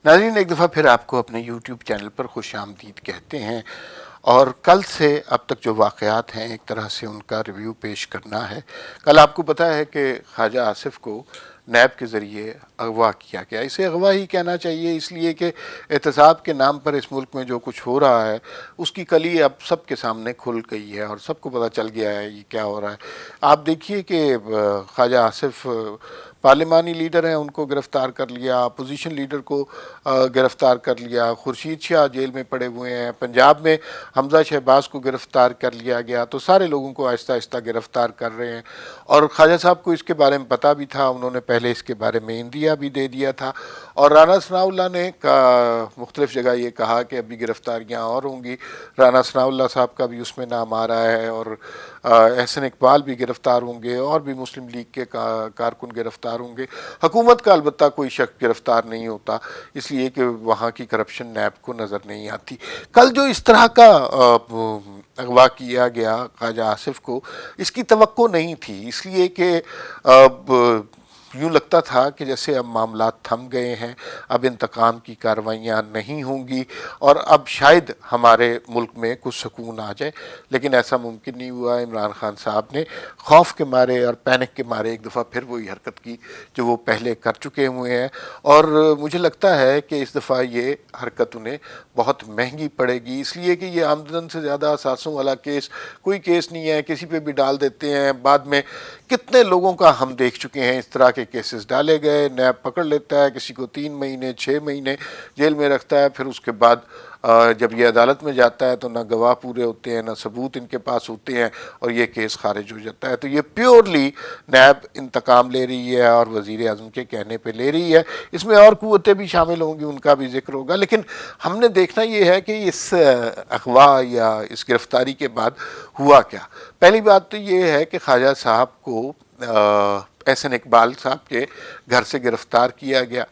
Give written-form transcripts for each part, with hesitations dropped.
ناظرین، ایک دفعہ پھر آپ کو اپنے یوٹیوب چینل پر خوش آمدید کہتے ہیں، اور کل سے اب تک جو واقعات ہیں ایک طرح سے ان کا ریویو پیش کرنا ہے۔ کل آپ کو پتہ ہے کہ خواجہ آصف کو نیب کے ذریعے اغوا کیا گیا۔ اسے اغوا ہی کہنا چاہیے، اس لیے کہ احتساب کے نام پر اس ملک میں جو کچھ ہو رہا ہے اس کی کلی اب سب کے سامنے کھل گئی ہے اور سب کو پتہ چل گیا ہے یہ کیا ہو رہا ہے۔ آپ دیکھیے کہ خواجہ آصف پارلیمانی لیڈر ہیں، ان کو گرفتار کر لیا، اپوزیشن لیڈر کو گرفتار کر لیا، خورشید شاہ جیل میں پڑے ہوئے ہیں، پنجاب میں حمزہ شہباز کو گرفتار کر لیا گیا، تو سارے لوگوں کو آہستہ آہستہ گرفتار کر رہے ہیں۔ اور خواجہ صاحب کو اس کے بارے میں پتہ بھی تھا، انہوں نے پہلے اس کے بارے میں عندیہ بھی دے دیا تھا، اور رانا ثناء اللہ نے مختلف جگہ یہ کہا کہ ابھی گرفتاریاں اور ہوں گی۔ رانا ثناء اللہ صاحب کا بھی اس میں نام آ رہا ہے، اور احسن اقبال بھی گرفتار ہوں گے، اور بھی مسلم لیگ کے کارکن گرفتار ہوں گے۔ حکومت کا البتہ کوئی شخص گرفتار نہیں ہوتا، اس لیے کہ وہاں کی کرپشن نیب کو نظر نہیں آتی۔ کل جو اس طرح کا اغوا کیا گیا خواجہ آصف کو، اس کی توقع نہیں تھی، اس لیے کہ یوں لگتا تھا کہ جیسے اب معاملات تھم گئے ہیں، اب انتقام کی کارروائیاں نہیں ہوں گی اور اب شاید ہمارے ملک میں کچھ سکون آ جائے، لیکن ایسا ممکن نہیں ہوا۔ عمران خان صاحب نے خوف کے مارے اور پینک کے مارے ایک دفعہ پھر وہی حرکت کی جو وہ پہلے کر چکے ہوئے ہیں، اور مجھے لگتا ہے کہ اس دفعہ یہ حرکت انہیں بہت مہنگی پڑے گی، اس لیے کہ یہ آمدن سے زیادہ اثاثوں والا کیس کوئی کیس نہیں ہے، کسی پہ بھی ڈال دیتے ہیں۔ بعد میں کتنے لوگوں کا ہم دیکھ چکے ہیں اس طرح کے کیسز ڈالے گئے، نیب پکڑ لیتا ہے، کسی کو 3 مہینے 6 مہینے جیل میں رکھتا ہے، پھر اس کے بعد جب یہ عدالت میں جاتا ہے تو نہ گواہ پورے ہوتے ہیں، نہ ثبوت ان کے پاس ہوتے ہیں، اور یہ کیس خارج ہو جاتا ہے۔ تو یہ پیورلی نیب انتقام لے رہی ہے اور وزیر اعظم کے کہنے پہ لے رہی ہے۔ اس میں اور قوتیں بھی شامل ہوں گی، ان کا بھی ذکر ہوگا، لیکن ہم نے دیکھنا یہ ہے کہ اس اغوا یا اس گرفتاری کے بعد ہوا کیا۔ پہلی بات تو یہ ہے کہ خواجہ صاحب کو احسن اقبال صاحب کے گھر سے گرفتار کیا گیا،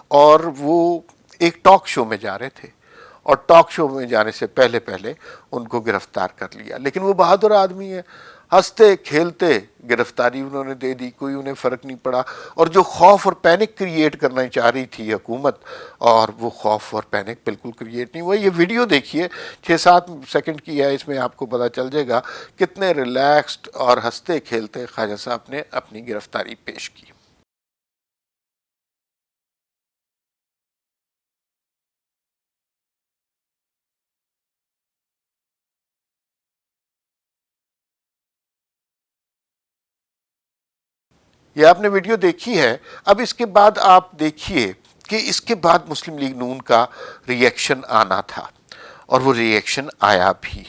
اور وہ ایک ٹاک شو میں جا رہے تھے، اور ٹاک شو میں جانے سے پہلے ان کو گرفتار کر لیا۔ لیکن وہ بہادر آدمی ہے، ہنستے کھیلتے گرفتاری انہوں نے دے دی، کوئی انہیں فرق نہیں پڑا۔ اور جو خوف اور پینک کریٹ کرنا چاہ رہی تھی حکومت، اور وہ خوف اور پینک بالکل کریٹ نہیں ہوا۔ یہ ویڈیو دیکھیے، 6-7 سیکنڈ کی ہے، اس میں آپ کو پتہ چل جائے گا کتنے ریلیکسڈ اور ہنستے کھیلتے خواجہ صاحب نے اپنی گرفتاری پیش کی۔ یہ آپ نے ویڈیو دیکھی ہے، اب اس کے بعد آپ دیکھیے کہ اس کے بعد مسلم لیگ نون کا ری ایکشن آنا تھا، اور وہ ری ایکشن آیا بھی،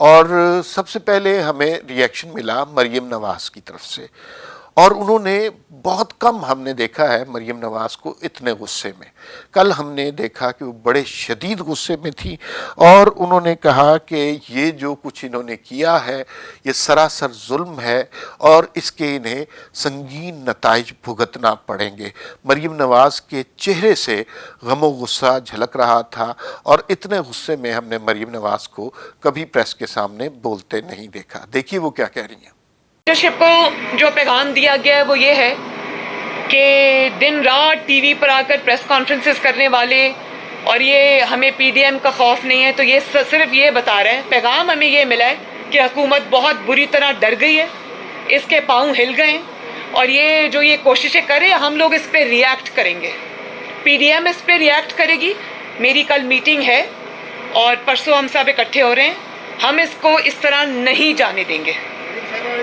اور سب سے پہلے ہمیں ری ایکشن ملا مریم نواز کی طرف سے، اور انہوں نے بہت کم ہم نے دیکھا ہے مریم نواز کو اتنے غصے میں۔ کل ہم نے دیکھا کہ وہ بڑے شدید غصے میں تھی، اور انہوں نے کہا کہ یہ جو کچھ انہوں نے کیا ہے یہ سراسر ظلم ہے، اور اس کے انہیں سنگین نتائج بھگتنا پڑیں گے۔ مریم نواز کے چہرے سے غم و غصہ جھلک رہا تھا، اور اتنے غصے میں ہم نے مریم نواز کو کبھی پریس کے سامنے بولتے نہیں دیکھا۔ دیکھیے وہ کیا کہہ رہی ہیں۔ لیڈرشپ کو جو پیغام دیا گیا ہے وہ یہ ہے کہ دن رات ٹی وی پر آ کر پریس کانفرنسز کرنے والے، اور یہ ہمیں پی ڈی ایم کا خوف نہیں ہے، تو یہ صرف یہ بتا رہے ہیں، پیغام ہمیں یہ ملا ہے کہ حکومت بہت بری طرح ڈر گئی ہے، اس کے پاؤں ہل گئے ہیں، اور یہ جو یہ کوششیں کرے ہم لوگ اس پہ ری ایکٹ کریں گے، پی ڈی ایم اس پہ ری ایکٹ کرے گی۔ میری کل میٹنگ ہے اور پرسوں ہم سب اکٹھے ہو رہے ہیں، ہم اس کو اس طرح نہیں جانے دیں گے۔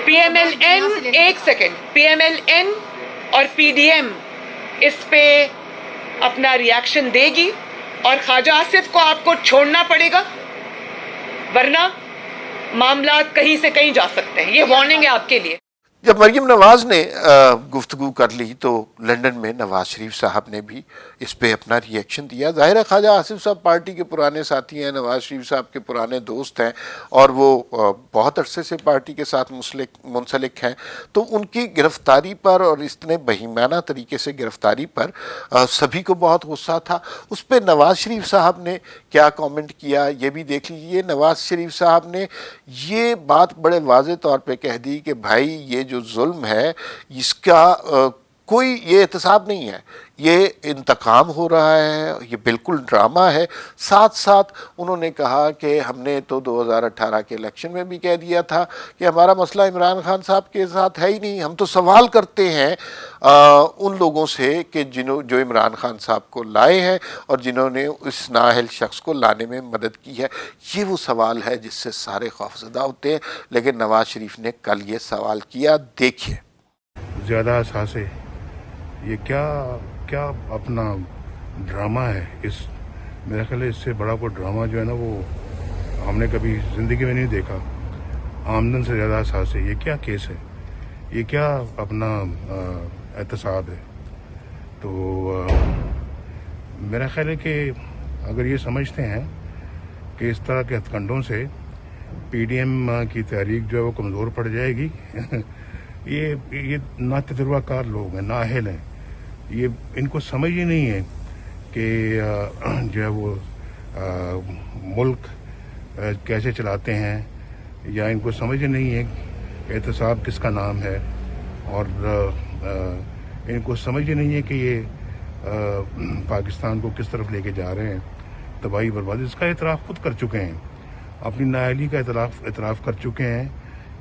پی ایم ایل این، ایک second, P M L N اور پی ڈی ایم اس پہ اپنا ری ایکشن دے گی، اور خواجہ آصف کو آپ کو چھوڑنا پڑے گا، ورنہ معاملات کہیں سے کہیں جا سکتے ہیں۔ یہ وارننگ ہے آپ کے لیے۔ جب مریم نواز نے گفتگو کر لی تو لندن میں نواز شریف صاحب نے بھی اس پہ اپنا ری ایکشن دیا۔ ظاہر ہے خواجہ آصف صاحب پارٹی کے پرانے ساتھی ہیں، نواز شریف صاحب کے پرانے دوست ہیں، اور وہ بہت عرصے سے پارٹی کے ساتھ منسلک ہیں، تو ان کی گرفتاری پر اور اتنے بہیمانہ طریقے سے گرفتاری پر سبھی کو بہت غصہ تھا۔ اس پہ نواز شریف صاحب نے کیا کامنٹ کیا یہ بھی دیکھ لیجئے۔ نواز شریف صاحب نے یہ بات بڑے واضح طور پہ کہہ دی کہ بھائی یہ جو ظلم ہے اس کا کوئی یہ احتساب نہیں ہے، یہ انتقام ہو رہا ہے، یہ بالکل ڈرامہ ہے۔ ساتھ ساتھ انہوں نے کہا کہ ہم نے تو 2018 کے الیکشن میں بھی کہہ دیا تھا کہ ہمارا مسئلہ عمران خان صاحب کے ساتھ ہے ہی نہیں، ہم تو سوال کرتے ہیں ان لوگوں سے کہ جو عمران خان صاحب کو لائے ہیں اور جنہوں نے اس نااہل شخص کو لانے میں مدد کی ہے۔ یہ وہ سوال ہے جس سے سارے خوفزدہ ہوتے ہیں، لیکن نواز شریف نے کل یہ سوال کیا، دیکھیے۔ زیادہ اثاثے، یہ کیا اپنا ڈرامہ ہے، میرا خیال ہے اس سے بڑا کوئی ڈرامہ جو ہے نا وہ ہم نے کبھی زندگی میں نہیں دیکھا۔ آمدن سے زیادہ اثاثے، یہ کیا کیس ہے، یہ کیا اپنا احتساب ہے؟ تو میرا خیال ہے کہ اگر یہ سمجھتے ہیں کہ اس طرح کے ہتھ کنڈوں سے پی ڈی ایم کی تحریک جو ہے وہ کمزور پڑ جائے گی یہ نا تجربہ کار لوگ ہیں، نااہل ہیں، یہ ان کو سمجھ ہی نہیں ہے کہ جو ہے وہ ملک کیسے چلاتے ہیں، یا ان کو سمجھ ہی نہیں ہے احتساب کس کا نام ہے، اور ان کو سمجھ ہی نہیں ہے کہ یہ پاکستان کو کس طرف لے کے جا رہے ہیں، تباہی بربادی۔ اس کا اعتراف خود کر چکے ہیں، اپنی نااہلی کا اعتراف کر چکے ہیں۔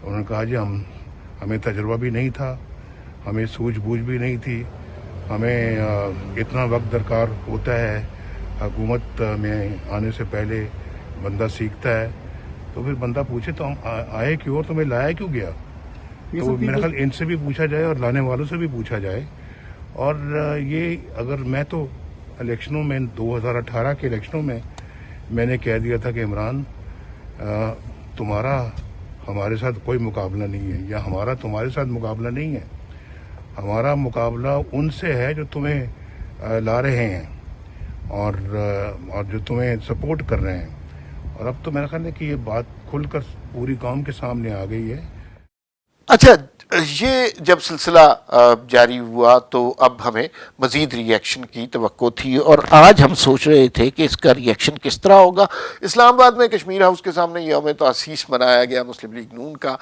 انہوں نے کہا جی ہمیں تجربہ بھی نہیں تھا، ہمیں سوجھ بوجھ بھی نہیں تھی، ہمیں اتنا وقت درکار ہوتا ہے، حکومت میں آنے سے پہلے بندہ سیکھتا ہے، تو پھر بندہ پوچھے تو ہم آئے کیوں اور تمہیں لایا کیوں گیا؟ تو میرا خیال ان سے بھی پوچھا جائے اور لانے والوں سے بھی پوچھا جائے۔ اور یہ اگر میں تو الیکشنوں میں 2018 کے الیکشنوں میں نے کہہ دیا تھا کہ عمران تمہارا ہمارے ساتھ کوئی مقابلہ نہیں ہے، یا ہمارا تمہارے ساتھ مقابلہ نہیں ہے، ہمارا مقابلہ ان سے ہے جو تمہیں لا رہے ہیں اور جو تمہیں سپورٹ کر رہے ہیں۔ اور اب تو میرا خیال ہے کہ یہ بات کھل کر پوری قوم کے سامنے آ گئی ہے۔ اچھا، یہ جب سلسلہ جاری ہوا تو اب ہمیں مزید ری ایکشن کی توقع تھی، اور آج ہم سوچ رہے تھے کہ اس کا ری ایکشن کس طرح ہوگا۔ اسلام آباد میں کشمیر ہاؤس کے سامنے یوم تاسیس منایا گیا مسلم لیگ نون کا،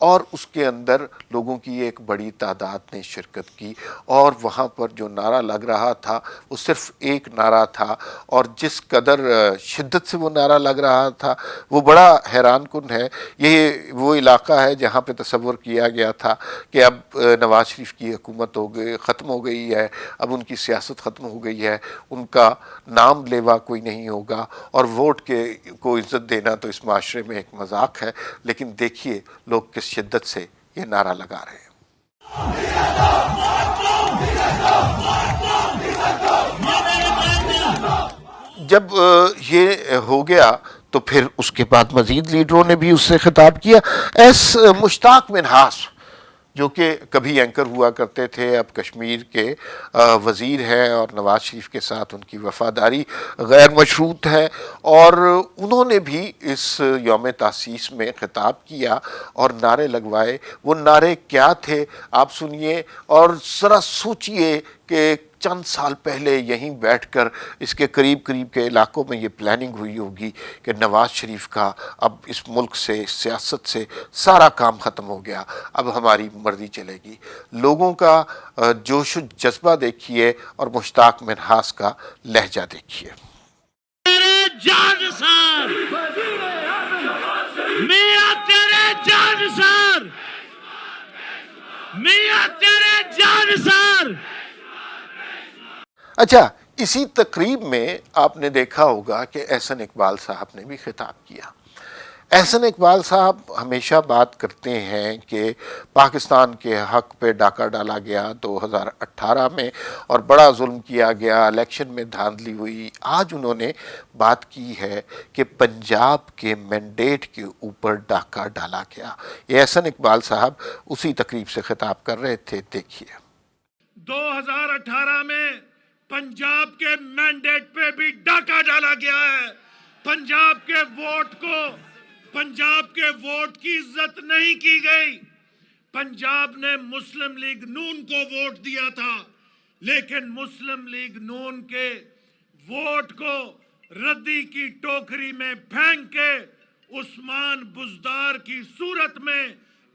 اور اس کے اندر لوگوں کی ایک بڑی تعداد نے شرکت کی، اور وہاں پر جو نعرہ لگ رہا تھا وہ صرف ایک نعرہ تھا، اور جس قدر شدت سے وہ نعرہ لگ رہا تھا وہ بڑا حیران کن ہے۔ یہ وہ علاقہ ہے جہاں پہ تصور کیا گیا تھا کہ اب نواز شریف کی حکومت ختم ہو گئی ہے، اب ان کی سیاست ختم ہو گئی ہے، ان کا نام لیوا کوئی نہیں ہوگا، اور ووٹ کو عزت دینا تو اس معاشرے میں ایک مذاق ہے۔ لیکن دیکھیے لوگ کس شدت سے یہ نعرہ لگا رہے ہیں۔ جب یہ ہو گیا تو پھر اس کے بعد مزید لیڈروں نے بھی اس سے خطاب کیا۔ ایس مشتاق منہاس جو کہ کبھی اینکر ہوا کرتے تھے، اب کشمیر کے وزیر ہیں، اور نواز شریف کے ساتھ ان کی وفاداری غیر مشروط ہے، اور انہوں نے بھی اس یوم تاسیس میں خطاب کیا اور نعرے لگوائے۔ وہ نعرے کیا تھے آپ سنیے، اور ذرا سوچئے کہ چند سال پہلے یہیں بیٹھ کر اس کے قریب کے علاقوں میں یہ پلاننگ ہوئی ہوگی کہ نواز شریف کا اب اس ملک سے، اس سیاست سے سارا کام ختم ہو گیا، اب ہماری مرضی چلے گی۔ لوگوں کا جوش و جذبہ دیکھیے اور مشتاق منہاس کا لہجہ دیکھیے۔ اچھا، اسی تقریب میں آپ نے دیکھا ہوگا کہ احسن اقبال صاحب نے بھی خطاب کیا۔ احسن اقبال صاحب ہمیشہ بات کرتے ہیں کہ پاکستان کے حق پہ ڈاکہ ڈالا گیا 2018 میں، اور بڑا ظلم کیا گیا، الیکشن میں دھاندلی ہوئی۔ آج انہوں نے بات کی ہے کہ پنجاب کے مینڈیٹ کے اوپر ڈاکہ ڈالا گیا۔ یہ احسن اقبال صاحب اسی تقریب سے خطاب کر رہے تھے، دیکھیے۔ 2018 میں پنجاب کے مینڈیٹ پہ بھی ڈاکہ ڈالا گیا ہے۔ پنجاب کے ووٹ کی عزت نہیں کی گئی۔ پنجاب نے مسلم لیگ نون کو ووٹ دیا تھا، لیکن مسلم لیگ نون کے ووٹ کو ردی کی ٹوکری میں پھینک کے عثمان بزدار کی صورت میں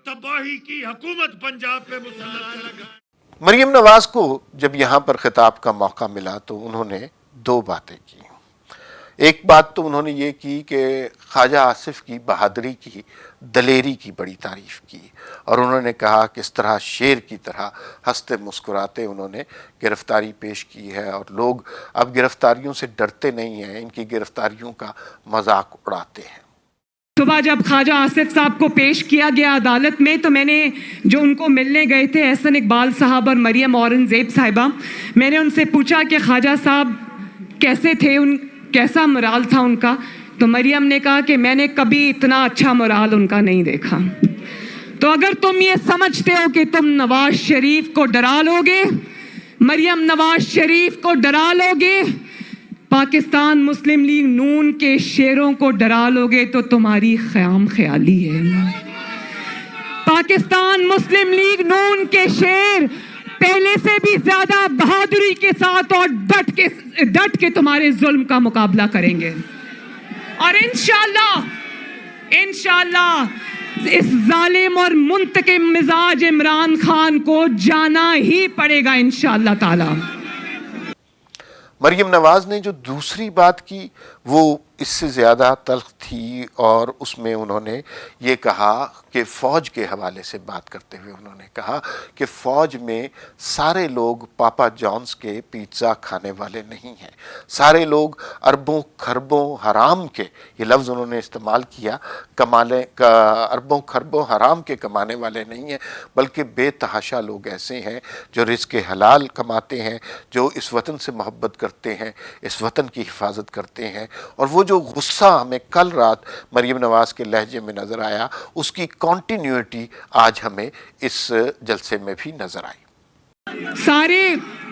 تباہی کی حکومت پنجاب پہ مسلط کر گئی۔ مریم نواز کو جب یہاں پر خطاب کا موقع ملا تو انہوں نے دو باتیں کی. ایک بات تو انہوں نے یہ کی کہ خواجہ آصف کی بہادری کی، دلیری کی بڑی تعریف کی، اور انہوں نے کہا کہ اس طرح شیر کی طرح ہنستے مسکراتے انہوں نے گرفتاری پیش کی ہے، اور لوگ اب گرفتاریوں سے ڈرتے نہیں ہیں، ان کی گرفتاریوں کا مذاق اڑاتے ہیں. صبح جب خواجہ آصف صاحب کو پیش کیا گیا عدالت میں تو میں نے جو ان کو ملنے گئے تھے احسن اقبال صاحب اور مریم اورنگزیب صاحبہ، میں نے ان سے پوچھا کہ خواجہ صاحب کیسے تھے، کیسا مرال تھا ان کا؟ تو مریم نے کہا کہ میں نے کبھی اتنا اچھا مرال ان کا نہیں دیکھا. تو اگر تم یہ سمجھتے ہو کہ تم نواز شریف کو ڈرا لو گے، مریم نواز شریف کو ڈرا لو گے، پاکستان مسلم لیگ نون کے شیروں کو ڈرا لو گے تو تمہاری خیام خیالی ہے. پاکستان مسلم لیگ نون کے شیر پہلے سے بھی زیادہ بہادری کے ساتھ اور ڈٹ کے تمہارے ظلم کا مقابلہ کریں گے، اور انشاءاللہ اس ظالم اور منتقم مزاج عمران خان کو جانا ہی پڑے گا انشاءاللہ تعالی. مریم نواز نے جو دوسری بات کی وہ اس سے زیادہ تلخ تھی، اور اس میں انہوں نے یہ کہا کہ فوج کے حوالے سے بات کرتے ہوئے انہوں نے کہا کہ فوج میں سارے لوگ پاپا جانز کے پیزا کھانے والے نہیں ہیں، سارے لوگ اربوں خربوں حرام کے، یہ لفظ انہوں نے استعمال کیا، اربوں خربوں حرام کے کمانے والے نہیں ہیں، بلکہ بے تحاشا لوگ ایسے ہیں جو رزق حلال کماتے ہیں، جو اس وطن سے محبت کرتے ہیں، اس وطن کی حفاظت کرتے ہیں. اور وہ جو غصہ ہمیں کل رات مریم نواز کے لہجے میں نظر آیا، اس کی کنٹینیوٹی آج ہمیں اس جلسے میں بھی نظر آئی. سارے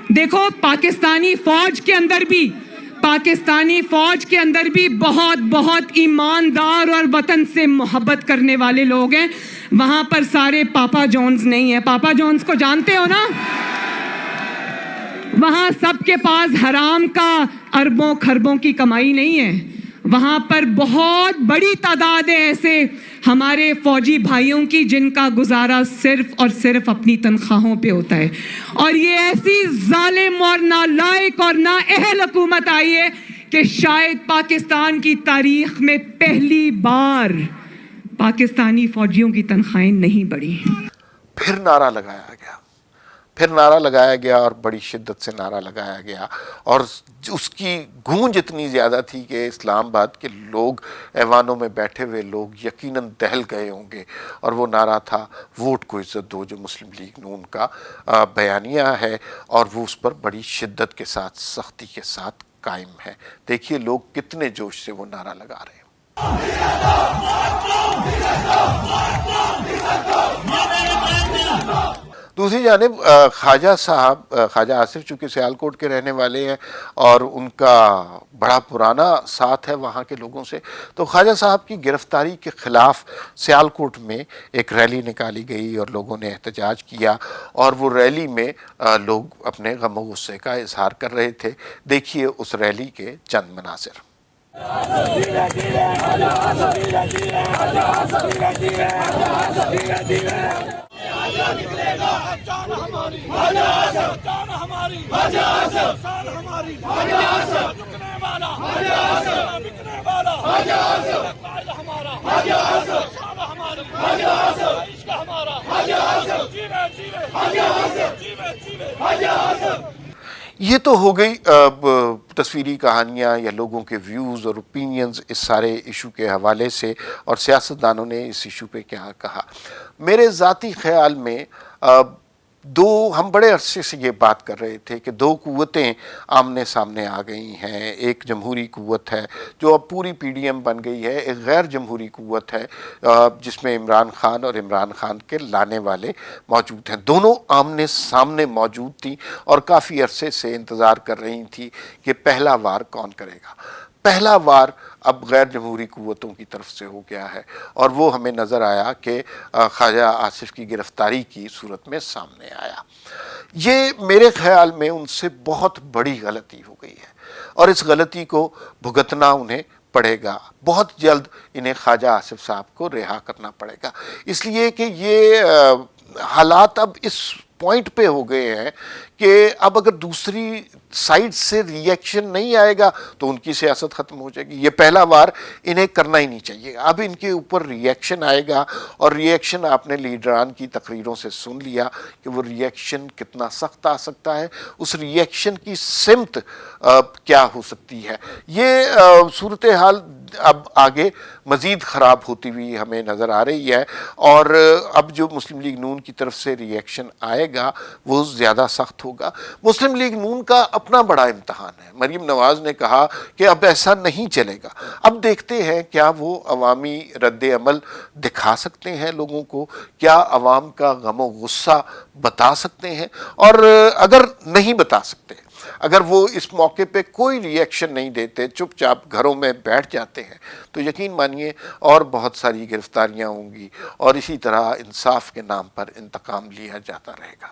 دیکھو پاکستانی فوج کے اندر بھی بہت ایماندار اور وطن سے محبت کرنے والے لوگ ہیں. وہاں پر سارے پاپا جونز نہیں ہیں. پاپا جونز کو جانتے ہو نا؟ وہاں سب کے پاس حرام کا اربوں خربوں کی کمائی نہیں ہے. وہاں پر بہت بڑی تعداد ہے ایسے ہمارے فوجی بھائیوں کی جن کا گزارا صرف اور صرف اپنی تنخواہوں پہ ہوتا ہے. اور یہ ایسی ظالم اور نالائق اور نااہل حکومت آئی ہے کہ شاید پاکستان کی تاریخ میں پہلی بار پاکستانی فوجیوں کی تنخواہیں نہیں بڑھی. پھر نعرہ لگایا گیا اور بڑی شدت سے نعرہ لگایا گیا، اور اس کی گونج اتنی زیادہ تھی کہ اسلام آباد کے لوگ، ایوانوں میں بیٹھے ہوئے لوگ یقیناً دہل گئے ہوں گے. اور وہ نعرہ تھا ووٹ کو عزت دو، جو مسلم لیگ نون کا بیانیہ ہے، اور وہ اس پر بڑی شدت کے ساتھ، سختی کے ساتھ قائم ہے. دیکھیے لوگ کتنے جوش سے وہ نعرہ لگا رہے ہیں. دوسری جانب خواجہ آصف چونکہ سیالکوٹ کے رہنے والے ہیں اور ان کا بڑا پرانا ساتھ ہے وہاں کے لوگوں سے، تو خواجہ صاحب کی گرفتاری کے خلاف سیالکوٹ میں ایک ریلی نکالی گئی اور لوگوں نے احتجاج کیا، اور وہ ریلی میں لوگ اپنے غم و غصے کا اظہار کر رہے تھے. دیکھیے اس ریلی کے چند مناظر. یہ تو ہو گئی تصویری کہانیاں یا لوگوں کے ویوز اور اوپینینز اس سارے ایشو کے حوالے سے، اور سیاستدانوں نے اس ایشو پہ کیا کہا. میرے ذاتی خیال میں ہم بڑے عرصے سے یہ بات کر رہے تھے کہ دو قوتیں آمنے سامنے آ گئی ہیں. ایک جمہوری قوت ہے جو اب پوری پی ڈی ایم بن گئی ہے، ایک غیر جمہوری قوت ہے جس میں عمران خان اور عمران خان کے لانے والے موجود ہیں. دونوں آمنے سامنے موجود تھیں اور کافی عرصے سے انتظار کر رہی تھی کہ پہلا وار کون کرے گا. پہلا وار اب غیر جمہوری قوتوں کی طرف سے ہو گیا ہے، اور وہ ہمیں نظر آیا کہ خواجہ آصف کی گرفتاری کی صورت میں سامنے آیا. یہ میرے خیال میں ان سے بہت بڑی غلطی ہو گئی ہے، اور اس غلطی کو بھگتنا انہیں پڑے گا. بہت جلد انہیں خواجہ آصف صاحب کو رہا کرنا پڑے گا، اس لیے کہ یہ حالات اب اس پوائنٹ پہ ہو گئے ہیں کہ اب اگر دوسری سائڈ سے ریئیکشن نہیں آئے گا تو ان کی سیاست ختم ہو جائے گی. یہ پہلا وار انہیں کرنا ہی نہیں چاہیے. اب ان کے اوپر ریئیکشن آئے گا, اور ریئیکشن آپ نے لیڈران کی تقریروں سے سن لیا کہ وہ ریئیکشن کتنا سخت آ سکتا ہے, اس ریئیکشن کی سمت کیا ہو سکتی ہے. یہ صورتحال اب آگے مزید خراب ہوتی ہوئی ہمیں نظر آ رہی ہے, اور اب جو مسلم لیگ نون کی طرف سے ریئیکشن آئے گا وہ زیادہ سخت ہوگا. مسلم لیگ نون کا اپنا بڑا امتحان ہے. مریم نواز نے کہا کہ اب ایسا نہیں چلے گا. اب دیکھتے ہیں کیا وہ عوامی رد عمل دکھا سکتے ہیں لوگوں کو, کیا عوام کا غم و غصہ بتا سکتے ہیں, اور اگر نہیں بتا سکتے, اگر وہ اس موقع پہ کوئی ریئیکشن نہیں دیتے, چپ چاپ گھروں میں بیٹھ جاتے ہیں, تو یقین مانیے اور بہت ساری گرفتاریاں ہوں گی, اور اسی طرح انصاف کے نام پر انتقام لیا جاتا رہے گا.